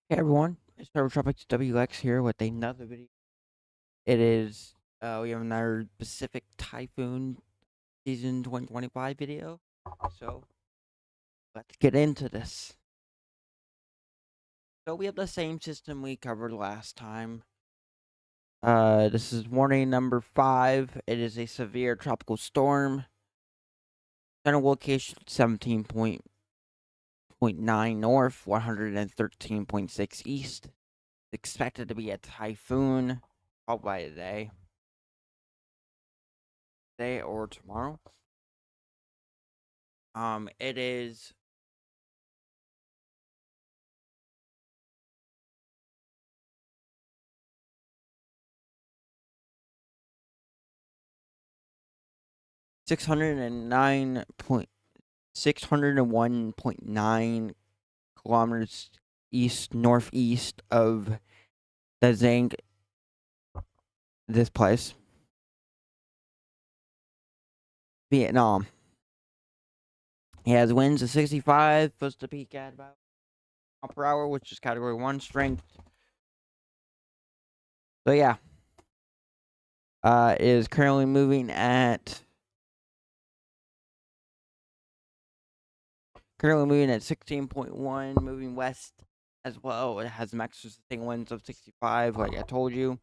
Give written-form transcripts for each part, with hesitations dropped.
Hey everyone, it's Tropics WX here with another video. It is we have another Pacific Typhoon season 2025 video. So let's get into this. So we have the same system we covered last time. This is warning number 5. It is a severe tropical storm. Center location 17.9 north, 113.6 east. Expected to be a typhoon, probably by today or tomorrow. It is 601.9 kilometers northeast of Isang, this place, Vietnam. He has winds of 65, supposed to peak at about per hour, which is category 1 strength. So yeah, is currently moving at 16.1, moving west as well. It has max sustained winds of 65, like I told you.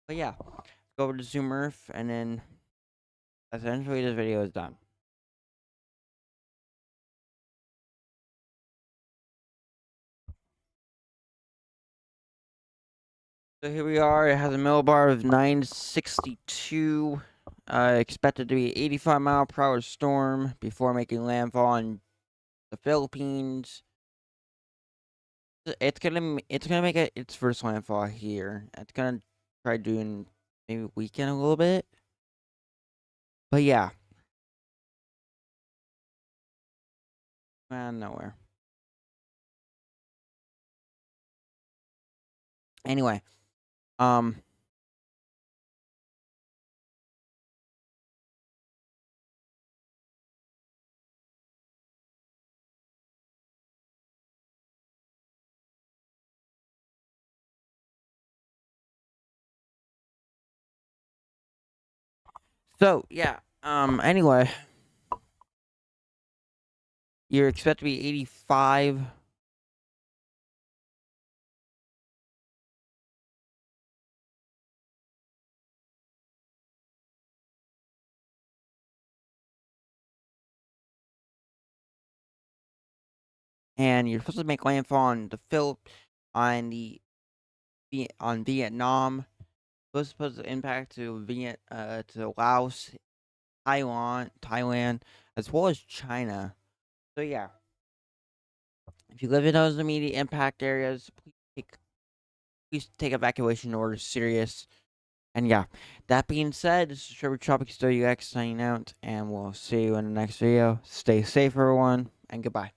But yeah, go over to Zoom Earth, and then essentially this video is done. So here we are. It has a millibar of 962. Expected to be 85-mile-per-hour storm before making landfall in the Philippines. It's gonna make its first landfall here. It's gonna try doing maybe weekend a little bit, but yeah, nowhere. Anyway, so yeah, anyway, you're expected to be 85. And you're supposed to make landfall on on Vietnam. Supposed to impact to to Laos, Thailand, as well as China. So yeah, if you live in those immediate impact areas, please take evacuation orders serious. And yeah, that being said, this is Trevor Tropics WX signing out, and we'll see you in the next video. Stay safe, everyone, and goodbye.